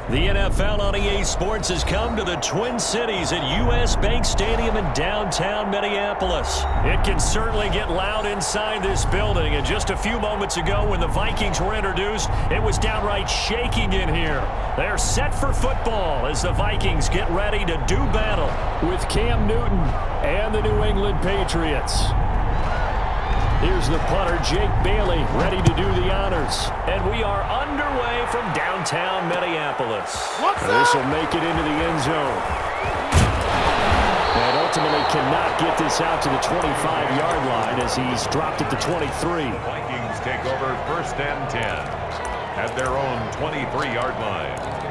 The NFL on EA Sports has come to the Twin Cities at US Bank Stadium in downtown Minneapolis. It can certainly get loud inside this building, and just a few moments ago when the Vikings were introduced, it was downright shaking in here. They're set for football as the Vikings get ready to do battle with Cam Newton and the New England Patriots. Here's the punter, Jake Bailey, ready to do the honors. And we are underway from downtown Minneapolis. This will make it into the end zone. And ultimately cannot get this out to the 25-yard line as he's dropped at the 23. The Vikings take over 1st and 10 at their own 23-yard line.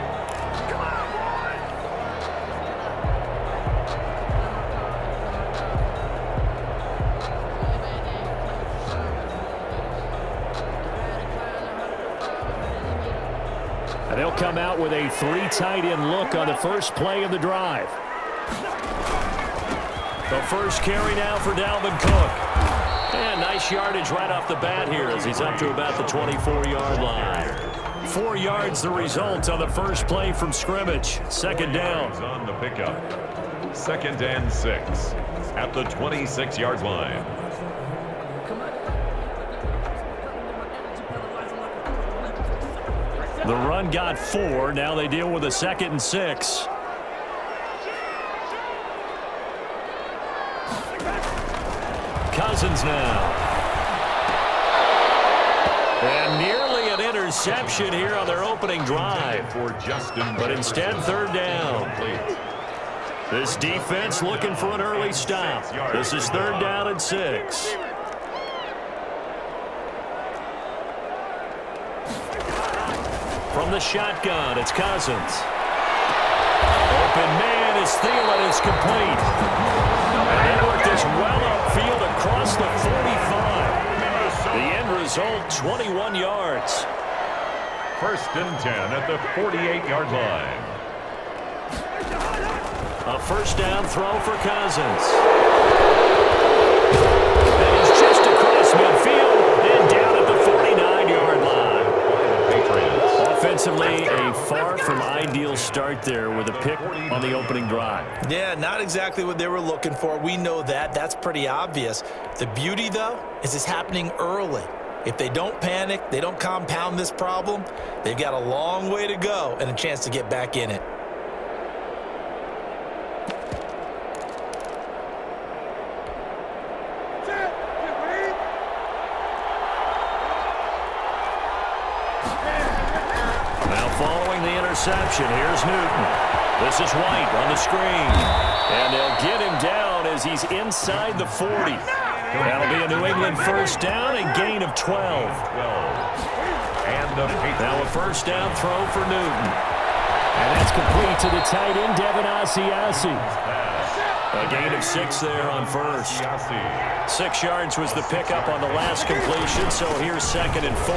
They'll come out with a 3 tight end look on the first play of the drive. The first carry now for Dalvin Cook. And nice yardage right off the bat here as he's up to about the 24-yard line. 4 yards the result on the first play from scrimmage. Second down. On the pickup. 2nd and 6 at the 26-yard line. The run got 4. Now they deal with a 2nd and 6. Cousins now. And nearly an interception here on their opening drive. But instead, 3rd down. This defense looking for an early stop. This is 3rd down and 6. From the shotgun, it's Cousins. Open man is Thielen, is complete. And they work this well upfield across the 45. The end result, 21 yards. 1st and 10 at the 48-yard line. A 1st down throw for Cousins. And he's just across midfield and down at the 49-yard line. Offensively, a far from ideal start there with a pick on the opening drive. Yeah, not exactly what they were looking for. We know that. That's pretty obvious. The beauty, though, is it's happening early. If they don't panic, they don't compound this problem, they've got a long way to go and a chance to get back in it. Interception. Here's Newton. This is White on the screen. And they'll get him down as he's inside the 40. That'll be a New England 1st down and gain of 12. Now a 1st down throw for Newton. And that's complete to the tight end, Devin Asiasi. A gain of 6 there on 1st. 6 yards was the pickup on the last completion, so here's 2nd and 4.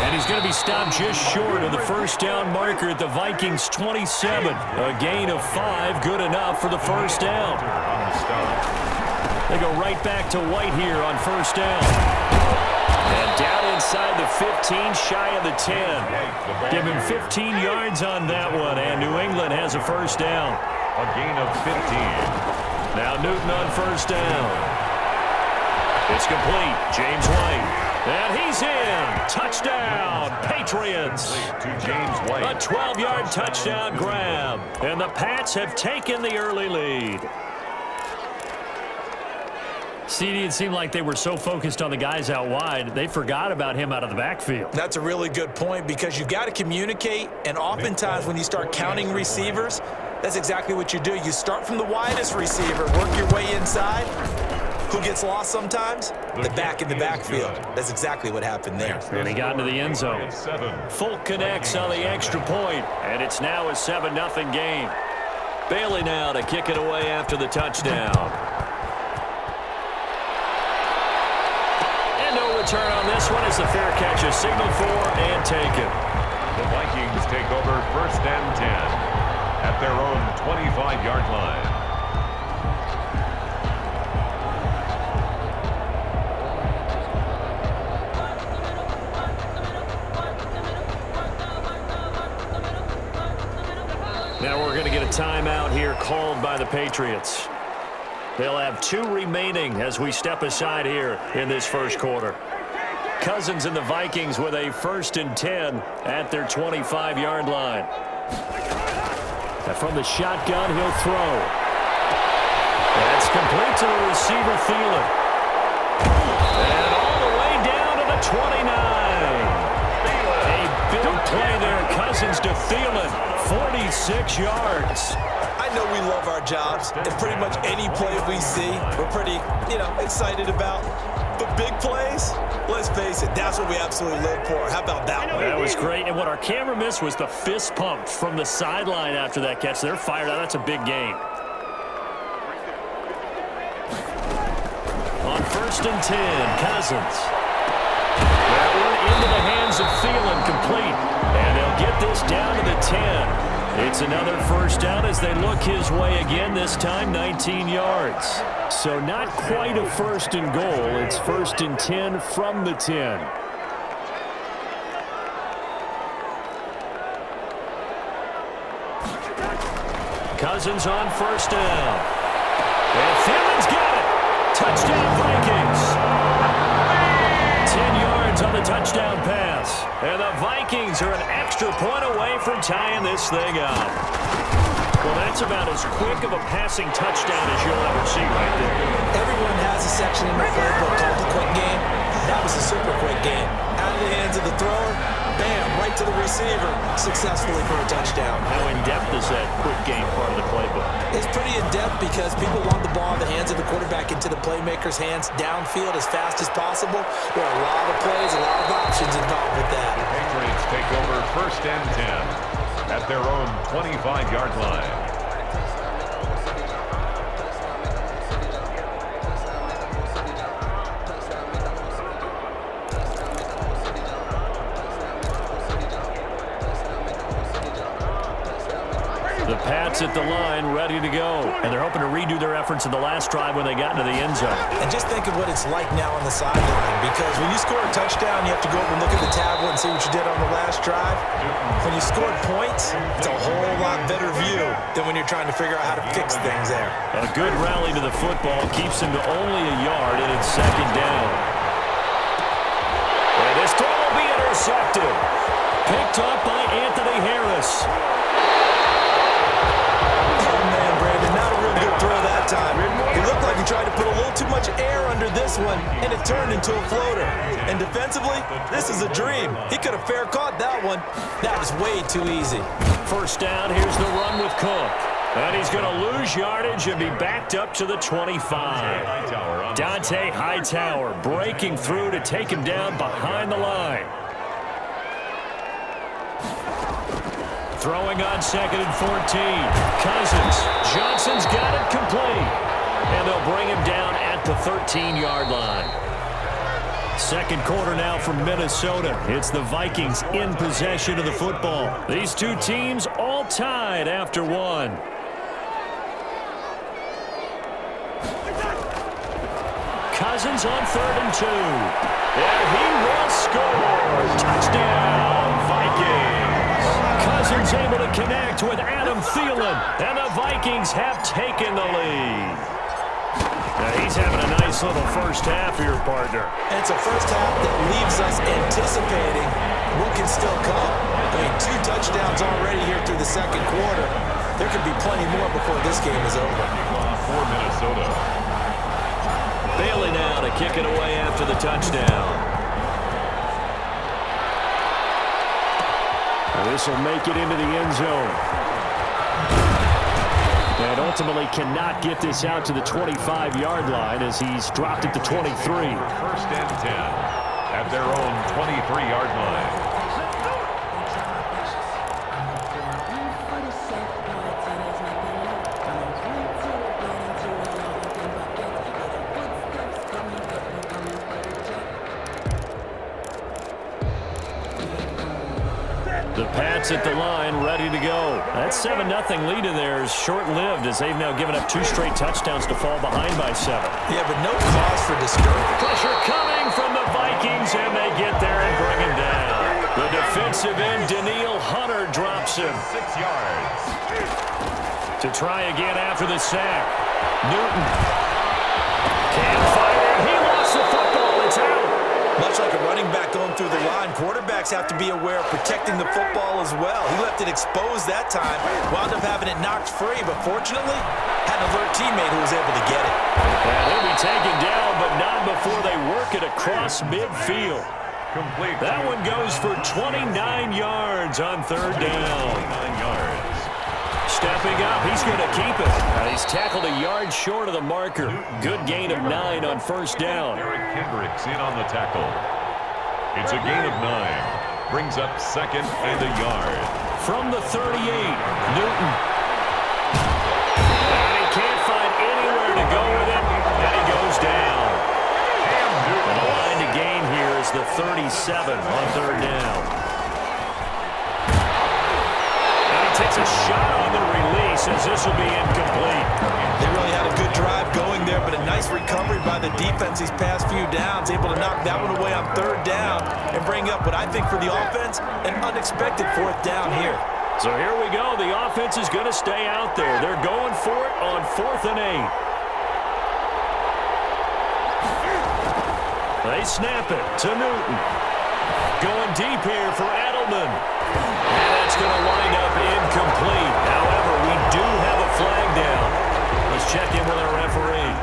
And he's going to be stopped just short of the 1st down marker at the Vikings 27. A gain of 5, good enough for the 1st down. They go right back to White here on 1st down. And down inside the 15, shy of the 10. Give him 15 yards on that one, and New England has a 1st down. A gain of 15. Now Newton on 1st down. It's complete. James White. And he's in. Touchdown, Patriots. To James White. A 12-yard touchdown grab. And the Pats have taken the early lead. CD, it seemed like they were so focused on the guys out wide, they forgot about him out of the backfield. That's a really good point because you've got to communicate, and oftentimes when you start counting receivers, that's exactly what you do. You start from the widest receiver, work your way inside. Who gets lost sometimes? The back in the backfield. That's exactly what happened there. And he got into the end zone. Folk connects on the extra point, and it's now a 7-0 game. Bailey now to kick it away after the touchdown. And no return on this one as the fair catch is signaled for and taken. The Vikings take over 1st and 10 at their own 25-yard line. timeout here called by the Patriots. They'll have 2 remaining as we step aside here in this first quarter. Cousins and the Vikings with a 1st and 10 at their 25-yard line. And from the shotgun, he'll throw. That's complete to the receiver, Thielen. And all the way down to the 29. A big play there, Cousins to Thielen, 46 yards. I know we love our jobs, and pretty much any play we see, we're pretty, excited about. But big plays, let's face it, that's what we absolutely live for. How about that one? That was great, and what our camera missed was the fist pump from the sideline after that catch. They're fired out. That's a big game. On 1st and 10, Cousins. That one into the hands of Thielen, complete. And they'll get this down to the 10. It's another 1st down as they look his way again, this time 19 yards. So not quite a 1st and goal. It's 1st and 10 from the 10. Cousins on 1st down. And Thielen's got it. Touchdown, Vikings. 10 yards on the touchdown pass. And the Vikings are an extra point away from tying this thing up. Well, that's about as quick of a passing touchdown as you'll ever see right there. Everyone has a section in their playbook called the quick game. That was a super quick game. Out of the hands of the thrower, bam, right to the receiver, successfully for a touchdown. How in-depth is that quick game part of the playbook? It's pretty in-depth because people want the ball in the hands of the quarterback into the playmaker's hands downfield as fast as possible. There are a lot of plays, a lot of options involved with that. The Patriots take over 1st and 10 at their own 25-yard line. The Pats at the line, ready to go. And they're hoping to redo their efforts in the last drive when they got into the end zone. And just think of what it's like now on the sideline, because when you score a touchdown, you have to go over and look at the tablet and see what you did on the last drive. When you scored points, it's a whole lot better view than when you're trying to figure out how to fix things there. A good rally to the football keeps him to only a yard, and it's 2nd down. And this throw will be intercepted. Picked up by Anthony Harris. He looked like he tried to put a little too much air under this one, and it turned into a floater. And defensively, this is a dream. He could have fair caught that one. That was way too easy. 1st down, here's the run with Cook. And he's going to lose yardage and be backed up to the 25. Dante Hightower breaking through to take him down behind the line. Throwing on 2nd and 14. Cousins. Johnson's got it complete. And they'll bring him down at the 13-yard line. 2nd quarter now from Minnesota. It's the Vikings in possession of the football. These two teams all tied after 1. Cousins on 3rd and 2. And he will score. Touchdown, Vikings. Cousins able to connect with Adam Thielen, and the Vikings have taken the lead. Now he's having a nice little 1st half here, partner. And it's a 1st half that leaves us anticipating what can still come. I mean, 2 touchdowns already here through the 2nd quarter. There could be plenty more before this game is over. For Minnesota. Bailey now to kick it away after the touchdown. This will make it into the end zone. And ultimately cannot get this out to the 25-yard line as he's dropped at the 23. 1st and 10 at their own 23-yard line. The Pats at the line, ready to go. That 7-0 lead of theirs short-lived as they've now given up 2 straight touchdowns to fall behind by 7. Yeah, but no cause for discouragement. Pressure coming from the Vikings, and they get there and bring him down. The defensive end, Daniil Hunter, drops him. 6 yards. To try again after the sack. Newton. Can't find it. He lost the football. It's out. Much like a running back going through the line, quarterbacks have to be aware of protecting the football as well. He left it exposed that time, wound up having it knocked free, but fortunately, had an alert teammate who was able to get it. And he'll be taken down, but not before they work it across midfield. Complete. That one goes for 29 yards on third down. 29 yards. Stepping up, he's going to keep it. And he's tackled a yard short of the marker. Good gain of 9 on first down. Eric Kendricks in on the tackle. It's a gain of 9. Brings up second and a yard. From the 38, Newton. And he can't find anywhere to go with it. And he goes down. And the line to gain here is the 37 on third down. Takes a shot on the release as this will be incomplete. They really had a good drive going there, but a nice recovery by the defense these past few downs, able to knock that one away on third down and bring up what I think for the offense, an unexpected fourth down here. So here we go. The offense is going to stay out there. They're going for it on 4th and 8. They snap it to Newton. Going deep here for Edelman. And that's going to wind up incomplete. However, we do have a flag down. Let's check in with our referee.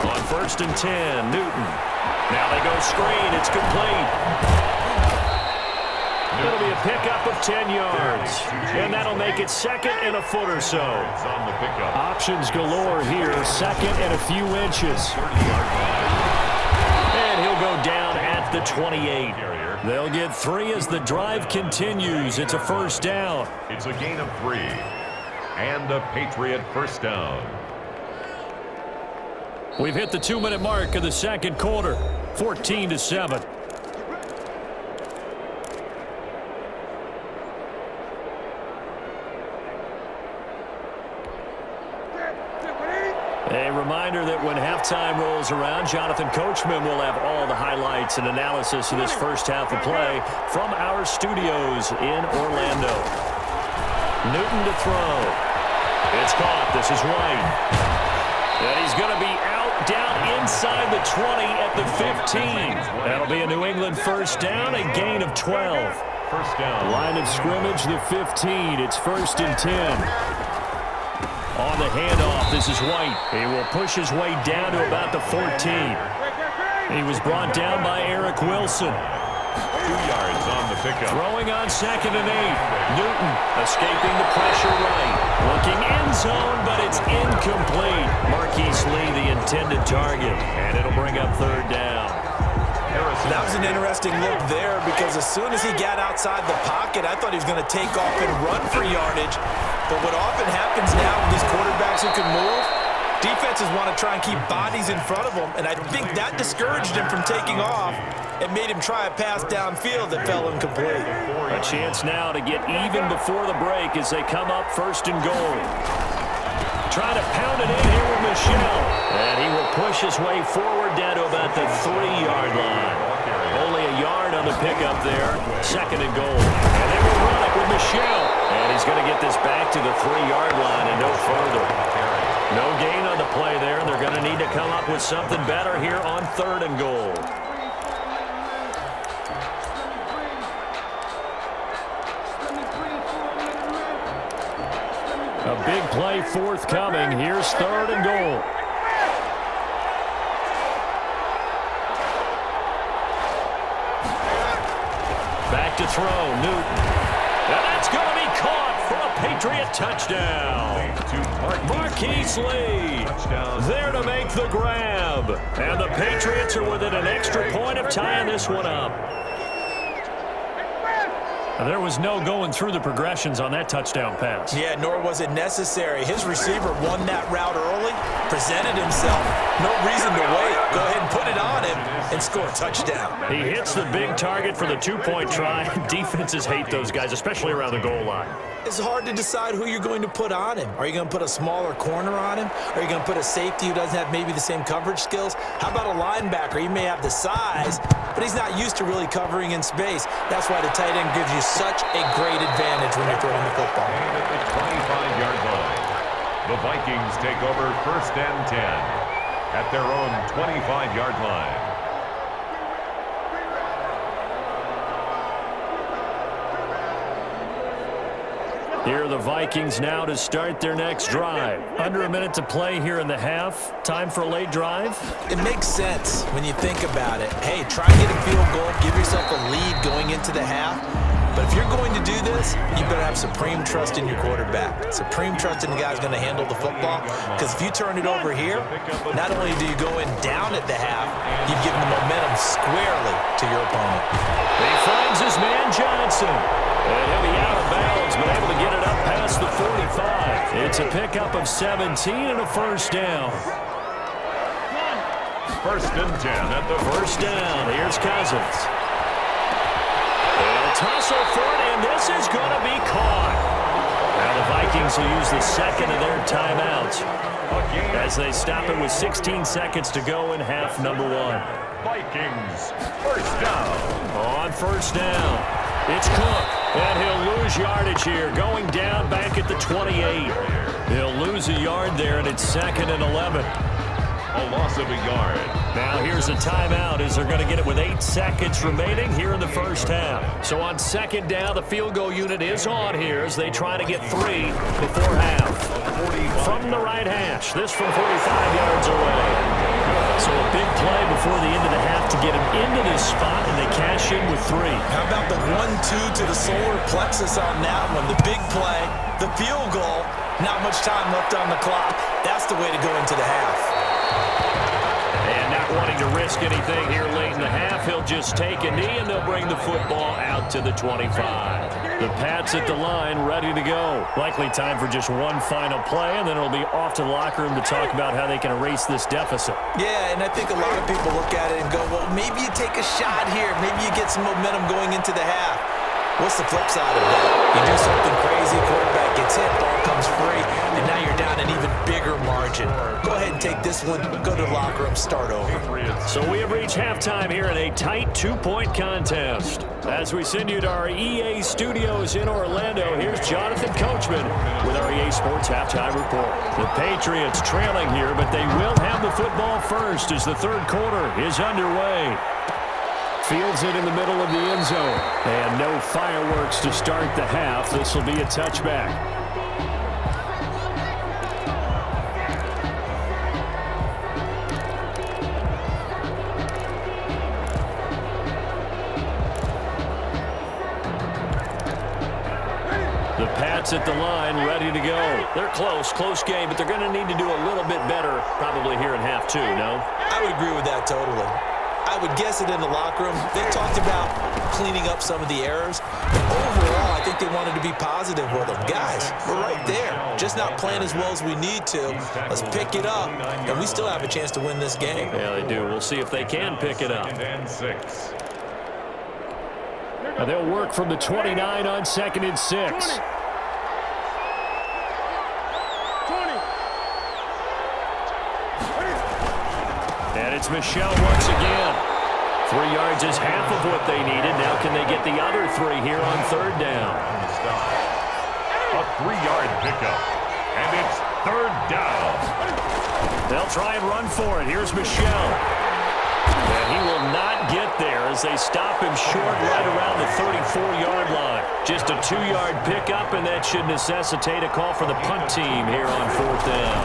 On 1st and 10, Newton. Now they go screen. It's complete. It'll be a pickup of 10 yards. And that'll make it second and a foot or so. On the pickup. Options galore here. Second and a few inches. And he'll go down at the 28. They'll get 3 as the drive continues. It's a first down. It's a gain of 3. And a Patriot first down. We've hit the 2-minute mark of the second quarter. 14-7. A reminder that when halftime rolls around, Jonathan Coachman will have all the highlights and analysis of this first half of play from our studios in Orlando. Newton to throw. It's caught. This is White. And he's going to be out down inside the 20 at the 15. That'll be a New England first down, a gain of 12. First down. Line of scrimmage, the 15. It's 1st and 10. On the handoff, this is White. He will push his way down to about the 14. He was brought down by Eric Wilson. 2 yards on the pickup. Throwing on 2nd and 8. Newton escaping the pressure right. Looking end zone, but it's incomplete. Marquise Lee, the intended target. And it'll bring up third down. That was an interesting look there because as soon as he got outside the pocket, I thought he was going to take off and run for yardage. But what often happens now with these quarterbacks who can move, defenses want to try and keep bodies in front of them, and I think that discouraged him from taking off and made him try a pass downfield that fell incomplete. A chance now to get even before the break as they come up 1st and goal. Trying to pound it in here with Michelle. And he will push his way forward down to about the 3-yard line. Only a yard on the pickup there. 2nd and goal. And they will run it with Michelle. And he's going to get this back to the 3-yard line and no further. No gain on the play there. They're going to need to come up with something better here on 3rd and goal. A big play forthcoming. Here's 3rd and goal. Back to throw, Newton. And that's going to be caught for a Patriot touchdown. Marquise Lee there to make the grab. And the Patriots are within an extra point of tying this one up. There was no going through the progressions on that touchdown pass. Yeah, nor was it necessary. His receiver won that route early, presented himself. No reason to wait. Go ahead and put it on him and score a touchdown. He hits the big target for the two-point try. Defenses hate those guys, especially around the goal line. It's hard to decide who you're going to put on him. Are you going to put a smaller corner on him? Are you going to put a safety who doesn't have maybe the same coverage skills? How about a linebacker? He may have the size, but he's not used to really covering in space. That's why the tight end gives you such a great advantage when you're throwing the football. And at the 25-yard line, the Vikings take over 1st and 10 at their own 25-yard line. Here are the Vikings now to start their next drive. Under a minute to play here in the half. Time for a late drive. It makes sense when you think about it. Hey, try and get a field goal. Give yourself a lead going into the half. But if you're going to do this, you better have supreme trust in your quarterback. Supreme trust in the guy who's going to handle the football. Because if you turn it over here, not only do you go in down at the half, you've given the momentum squarely to your opponent. He finds his man Johnson. And he'll be out of bounds, but able to get it up past the 45. It's a pickup of 17 and a first down. 1st and 10 at the First down. Here's Cousins. They'll tussle for it, and this is going to be caught. Now the Vikings will use the second of their timeouts as they stop it with 16 seconds to go in half number 1. Vikings. 1st down. On first down, it's Cook, and he'll lose yardage here, going down back at the 28. He'll lose a yard there, and it's 2nd and 11. A loss of a yard. Now here's a timeout as they're going to get it with 8 seconds remaining here in the first half. So on 2nd down, the field goal unit is on here as they try to get 3 before half. From the right hash, this from 45 yards away. So a big play before the end of the half to get him into this spot, and they cash in with 3. How about the 1-2 to the solar plexus on that one? The big play, the field goal, not much time left on the clock. That's the way to go into the half. And not wanting to risk anything here late in the half, he'll just take a knee, and they'll bring the football out to the 25. The Pats at the line, ready to go. Likely time for just one final play, and then it'll be off to the locker room to talk about how they can erase this deficit. Yeah, and I think a lot of people look at it and go, well, maybe you take a shot here. Maybe you get some momentum going into the half. What's the flip side of that? You do something crazy, quarterback gets hit, ball comes free, and now you're down an even bigger margin. Go ahead and take this one, go to the locker room, start over. So we have reached halftime here in a tight 2-point contest. As we send you to our EA studios in Orlando, here's Jonathan Coachman with our EA Sports Halftime Report. The Patriots trailing here, but they will have the football first as the third quarter is underway. Fields it in the middle of the end zone. And no fireworks to start the half. This will be a touchback. The Pats at the line, ready to go. They're close game, but they're going to need to do a little bit better probably here in half 2, no? I would agree with that totally. I would guess it in the locker room. They talked about cleaning up some of the errors. But overall, I think they wanted to be positive with them. Guys, we're right there. Just not playing as well as we need to. Let's pick it up, and we still have a chance to win this game. Yeah, they do. We'll see if they can pick it up. And 6. And they'll work from the 29 on 2nd and 6. And it's Michelle once again. 3 yards is half of what they needed. Now can they get the other 3 here on 3rd down? A 3-yard pickup. And it's 3rd down. They'll try and run for it. Here's Michelle. And he will not get there as they stop him short right around the 34-yard line. Just a 2-yard pickup, and that should necessitate a call for the punt team here on 4th down.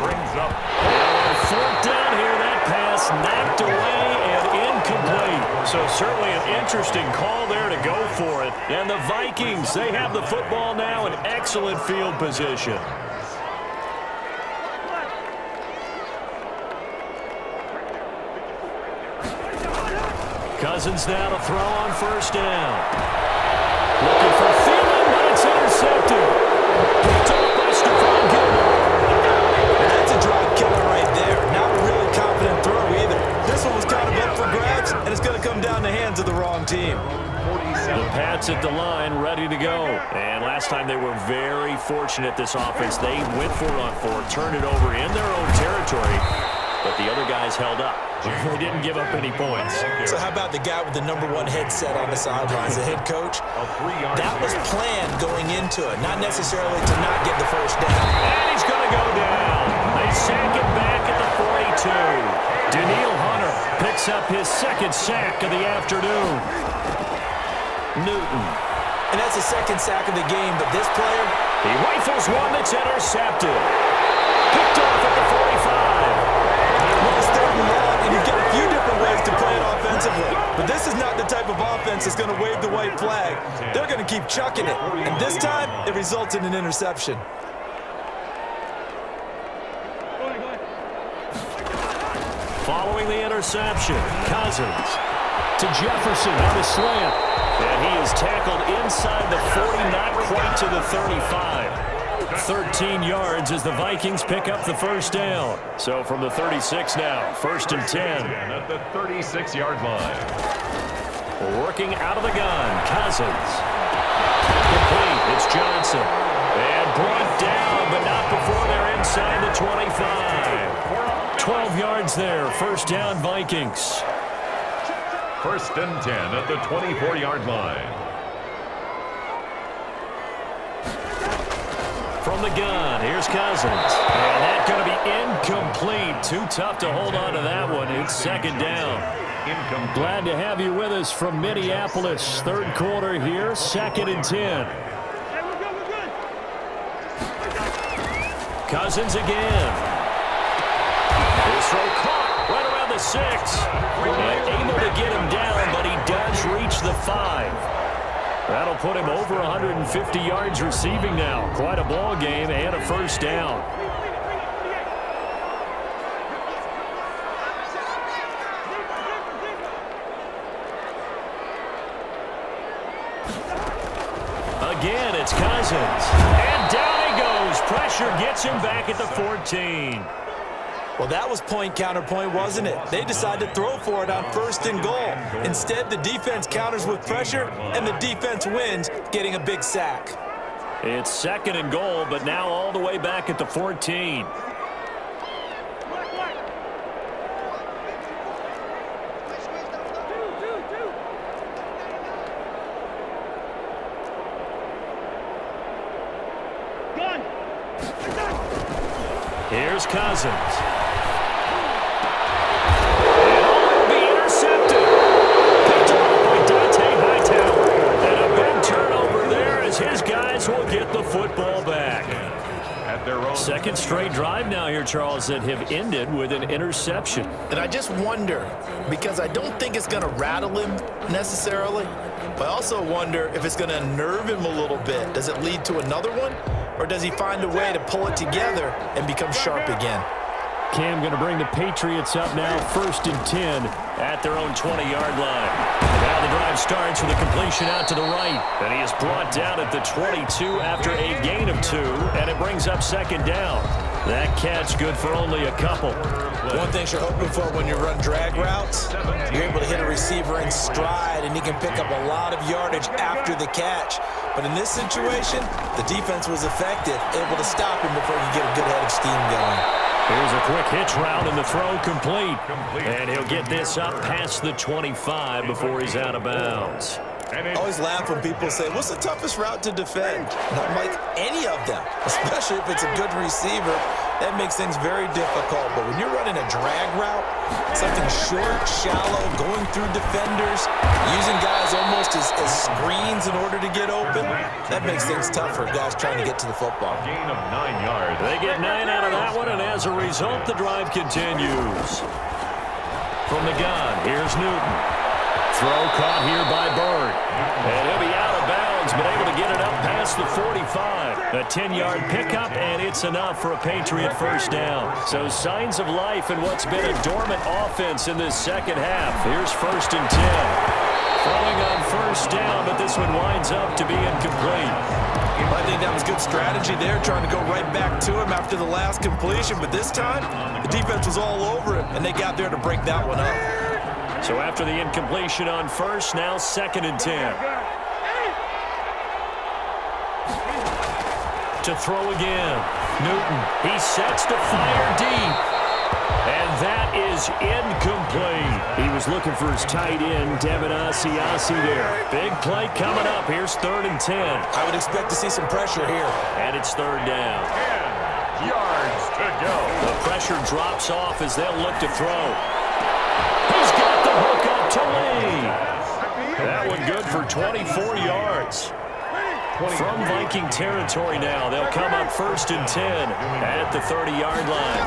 Brings up. And on 4th down here, that pass knocked away and incomplete. So certainly an interesting call there to go for it. And the Vikings, they have the football now in excellent field position. Cousins now to throw on 1st down. Looking for Thielen, but it's intercepted. Picked off by Stephon Gilmore. And that's a drive killer right there. Not a really confident throw either. This one was kind of up for grabs, and it's going to come down the hands of the wrong team. The Pats at the line, ready to go. And last time they were very fortunate, this offense. They went for it on fourth, turned it over in their own territory, but the other guys held up. They didn't give up any points. So how about the guy with the #1 headset on the sidelines, the head coach? That was planned going into it, not necessarily to not get the first down. And he's going to go down. They sack him back at the 42. Danielle Hunter picks up his second sack of the afternoon. Newton. And that's the second sack of the game, but this player, he rifles one that's intercepted. Picked off at the 45. well, it's third and long, and you get a few different ways to play it offensively. But this is not the type of offense that's going to wave the white flag. They're going to keep chucking it. And this time, it results in an interception. Following the interception, Cousins to Jefferson on the slant. And he is tackled inside the 40, not quite to the 35. 13 yards as the Vikings pick up the first down. So from the 36 now, 1st and 10. At the 36-yard line. Working out of the gun, Cousins. Complete, it's Johnson. And brought down, but not before they're inside the 25. 12 yards there, first down Vikings. 1st and 10 at the 24-yard line. From the gun, here's Cousins. And that's going to be incomplete. Too tough to hold on to that one. It's 2nd down. Incomplete. Glad to have you with us from Minneapolis. 3rd quarter here, 2nd and 10. Cousins again. His throw caught right around the 6. And able to get him down, but he does reach the 5. That'll put him over 150 yards receiving now. Quite a ball game and a first down. Again, it's Cousins. And down he goes. Pressure gets him back at the 14. Well, that was point counterpoint, wasn't it? They decided to throw for it on 1st and goal. Instead, the defense counters with pressure, and the defense wins, getting a big sack. It's 2nd and goal, but now all the way back at the 14. Here's Cousins. His guys will get the football back. At their own 2nd straight drive now here, Charles, that have ended with an interception. And I just wonder, because I don't think it's going to rattle him necessarily, but I also wonder if it's going to unnerve him a little bit. Does it lead to another one, or does he find a way to pull it together and become sharp again? Cam going to bring the Patriots up now, 1st and 10 at their own 20-yard line. Now the drive starts with a completion out to the right. And he is brought down at the 22 after a gain of 2, and it brings up 2nd down. That catch good for only a couple. One thing you're hoping for when you run drag routes, you're able to hit a receiver in stride, and he can pick up a lot of yardage after the catch. But in this situation, the defense was effective, able to stop him before you get a good head of steam going. Here's a quick hitch route, and the throw complete. And he'll get this up past the 25 before he's out of bounds. I always laugh when people say, what's the toughest route to defend? And I'm like, any of them, especially if it's a good receiver. That makes things very difficult. But when you're running a drag route, something short, shallow, going through defenders, using guys almost as screens in order to get open, that makes things tough for guys trying to get to the football. gain of 9 yards. They get 9 out of that one, and as a result, the drive continues. From the gun, here's Newton. Throw caught here by Bird. And he'll be out of bounds, but able to get it up past the 45. A 10-yard pickup, and it's enough for a Patriot first down. So signs of life in what's been a dormant offense in this second half. Here's 1st and 10. Throwing on 1st down, but this this one winds up to be incomplete. I think that was good strategy there, trying to go right back to him after the last completion. But this time, the defense was all over him, and they got there to break that one up. So after the incompletion on first, now 2nd and 10. To throw again. Newton, he sets to fire deep. And that is incomplete. He was looking for his tight end, Devin Asiasi there. Big play coming up. Here's 3rd and 10. I would expect to see some pressure here. And it's 3rd down. 10 yards to go. The pressure drops off as they'll look to throw. He's got the hook up to Lee. That one good for 24 yards. From Viking territory now, they'll come up 1st and 10 at the 30-yard line.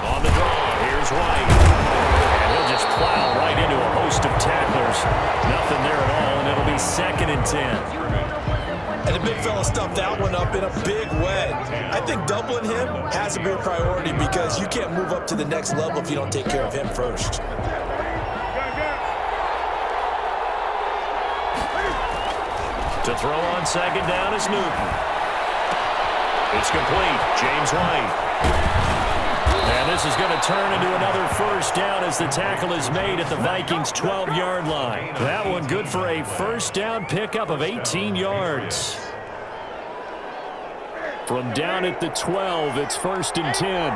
On the draw, here's White. And he'll just plow right into a host of tacklers. Nothing there at all, and it'll be 2nd and 10. And the big fella stuffed that one up in a big way. I think doubling him has to be a priority because you can't move up to the next level if you don't take care of him first. To throw on 2nd down is Newton. It's complete. James White. And this is going to turn into another 1st down as the tackle is made at the Vikings' 12-yard line. That one good for a 1st down pickup of 18 yards. From down at the 12, it's 1st and 10.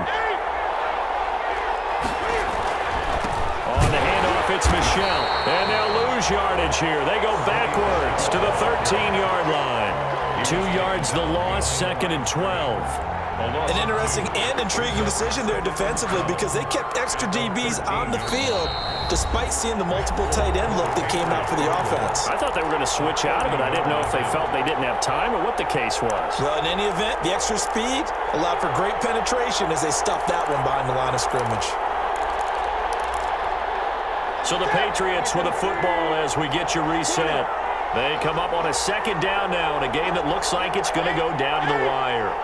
On the handoff, it's Michel. And they'll lose yardage here. They go backwards to the 13-yard line. 2 yards the loss, 2nd and 12. An interesting and intriguing decision there defensively because they kept extra DBs on the field despite seeing the multiple tight end look that came out for the offense. I thought they were going to switch out of it. I didn't know if they felt they didn't have time or what the case was. Well, in any event, the extra speed allowed for great penetration as they stuffed that one behind the line of scrimmage. So the Patriots with a football as we get you reset. They come up on a 2nd down now in a game that looks like it's going to go down to the wire.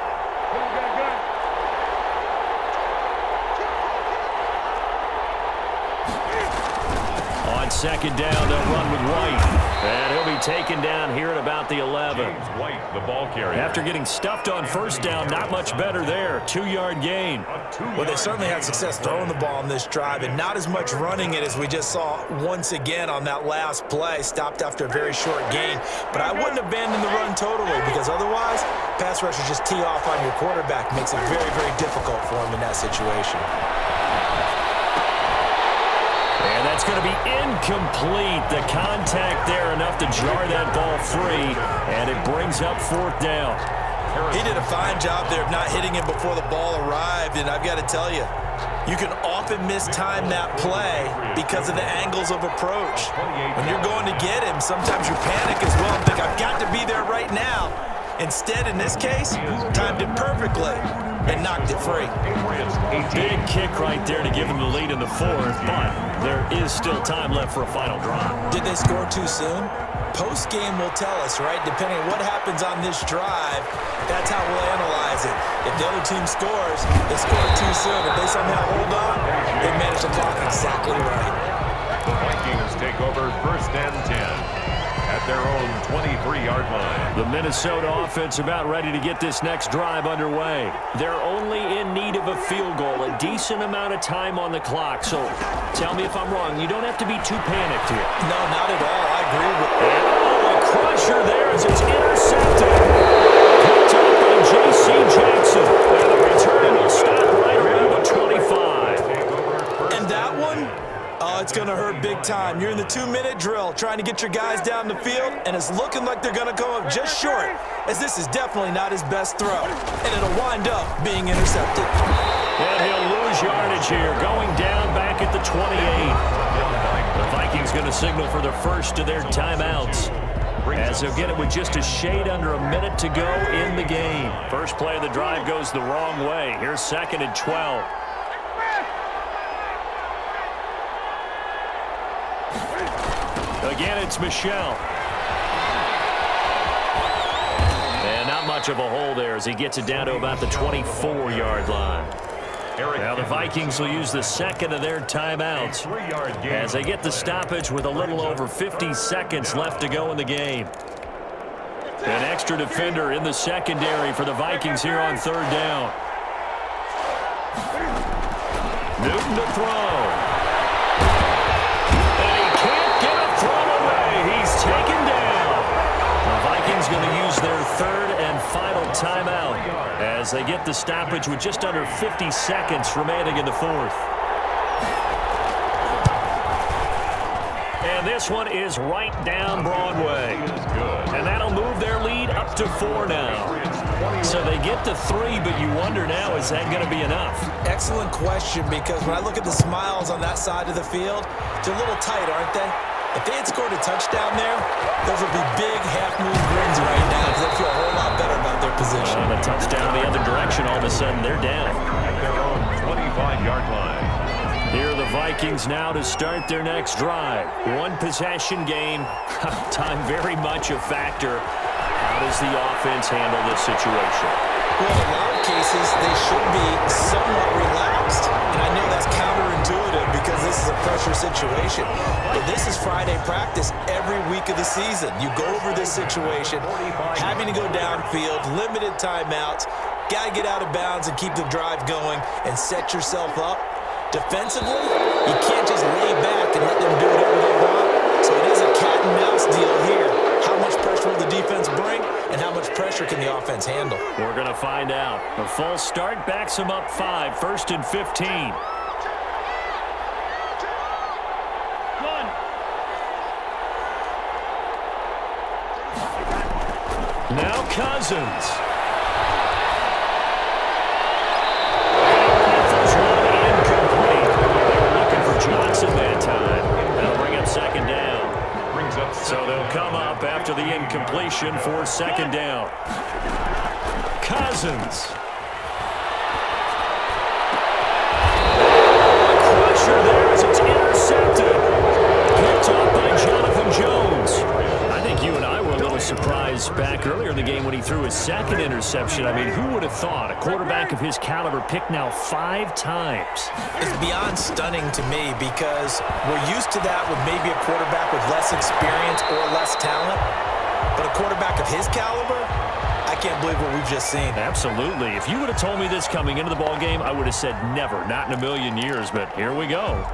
On 2nd down, they'll run with White. And he'll be taken down here at about the 11. James White, the ball carrier. After getting stuffed on 1st down, not much better there. 2-yard gain. Well, they certainly had success throwing the ball on this drive and not as much running it as we just saw once again on that last play. Stopped after a very short gain. But I wouldn't abandon the run totally because otherwise, pass rushers just tee off on your quarterback. Makes it very, very difficult for him in that situation. And that's going to be incomplete. The contact there enough to jar that ball free, and it brings up 4th down. He did a fine job there of not hitting him before the ball arrived, and I've got to tell you, you can often mistime that play because of the angles of approach. When you're going to get him, sometimes you panic as well and think, I've got to be there right now. Instead, in this case, timed it perfectly and knocked it free. Big kick right there to give them the lead in the 4th, but there is still time left for a final drive. Did they score too soon? Post-game will tell us, right? Depending on what happens on this drive, that's how we'll analyze it. If the other team scores, they score too soon. If they somehow hold on, they manage to block exactly right. The Vikings take over 1st and 10. At their own 23-yard line. The Minnesota offense about ready to get this next drive underway. They're only in need of a field goal, a decent amount of time on the clock. So tell me if I'm wrong. You don't have to be too panicked here. No, not at all. I agree with you. Oh, a crusher there as it's intercepted. Picked up by J.C. Jackson. And the return will stop right around the 25. And that one? Oh, it's going to hurt big time. You're in the 2-minute drill trying to get your guys down the field, and it's looking like they're going to come up just short, as this is definitely not his best throw. And it'll wind up being intercepted. And he'll lose yardage here, going down back at the 28. The Vikings going to signal for the first of their timeouts, as they'll get it with just a shade under a minute to go in the game. First play of the drive goes the wrong way. Here's 2nd and 12. Again, it's Michel. And not much of a hole there as he gets it down to about the 24-yard line. Now the Vikings will use the second of their timeouts as they get the stoppage with a little over 50 seconds left to go in the game. An extra defender in the secondary for the Vikings here on third down. Newton to throw. And he can't get a throw away. He's taken down. The Vikings going to use their third and final timeout as they get the stoppage with just under 50 seconds remaining in the fourth. And this one is right down Broadway. And that'll move their lead up to 4 now. So they get to 3, but you wonder now, is that going to be enough? Excellent question, because when I look at the smiles on that side of the field, they're a little tight, aren't they? If they had scored a touchdown there, those would be big half-moon grins right now because they feel a whole lot better about their position. On a touchdown the other direction, all of a sudden they're down. At their own 25-yard line. Here are the Vikings now to start their next drive. One possession game. Time very much a factor. How does the offense handle this situation? Well, in a lot of cases, they should be somewhat relaxed. And I know that's counterintuitive because this is a pressure situation. But this is Friday practice every week of the season. You go over this situation, having to go downfield, limited timeouts, got to get out of bounds and keep the drive going and set yourself up. Defensively, you can't just lay back and let them do whatever they want. So it is a cat and mouse deal here. How much pressure will the defense bring, and how much pressure can the offense handle? We're going to find out. The full start backs them up 5, first and 15. Now Cousins. Johnson that time. That'll bring up second down. So they'll come up after the incompletion for second down. Cousins. Crusher there as it's intercepted. Picked off by Jonathan Jones. I think you and I were a little surprised back earlier in the game when he threw his second interception. I mean, who would have thought a quarterback of his caliber picked now 5 times? It's beyond stunning to me because we're used to that with maybe a quarterback with less experience or less talent. But a quarterback of his caliber, I can't believe what we've just seen. Absolutely. If you would have told me this coming into the ball game, I would have said never, not in a million years. But here we go.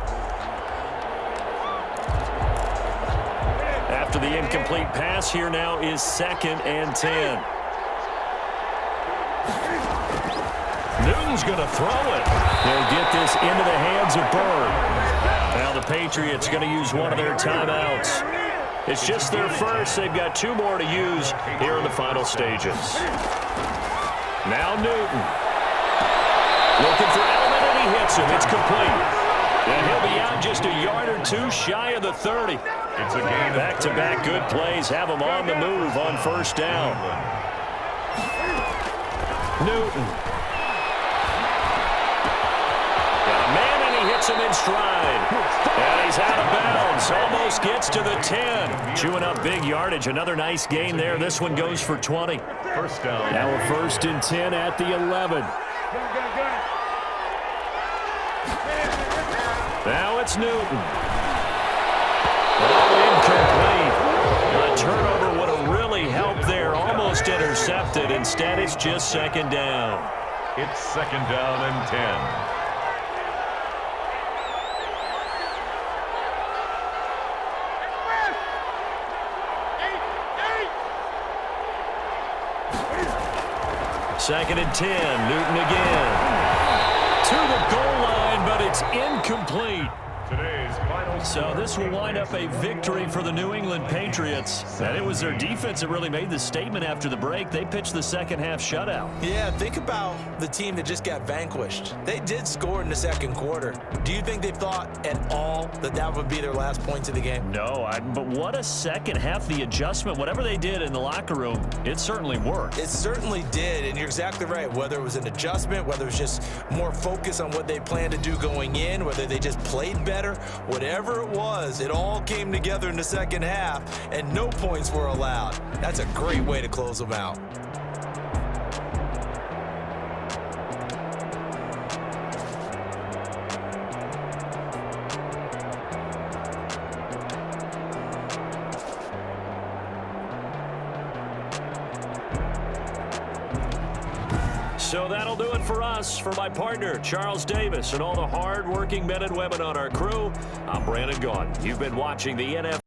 After the incomplete pass, here now is second and 10. Newton's going to throw it. They'll get this into the hands of Bird. Now the Patriots going to use one of their timeouts. It's just their first. They've got 2 more to use here in the final stages. Now Newton. Looking for Edelman, and he hits him. It's complete. And he'll be out just a yard or 2 shy of the 30. It's a gain. Back-to-back good plays have him on the move on first down. Newton. Got a man, and he hits him in stride. And he's out of bounds. Almost gets to the 10. Chewing up big yardage. Another nice gain there. This one goes for 20. First down. Now a first and 10 at the 11. Now it's Newton. Incomplete. A turnover would have really helped there. Almost intercepted. Instead, it's just second down. It's second down and 10. Second and 10. Newton again. To the goal line, but it's incomplete. Today's final. So this will wind up a victory for the New England Patriots. And it was their defense that really made the statement after the break. They pitched the second half shutout. Yeah, think about the team that just got vanquished. They did score in the second quarter. Do you think they thought at all that that would be their last points of the game? No, but what a second half. The adjustment, whatever they did in the locker room, it certainly worked. It certainly did, and you're exactly right. Whether it was an adjustment, whether it was just more focus on what they planned to do going in, whether they just played better, whatever it was, it all came together in the second half, and no points were allowed. That's a great way to close them out. So that'll do it for us. For my partner, Charles Davis, and all the hard-working men and women on our crew, I'm Brandon Gaudin. You've been watching the NFL.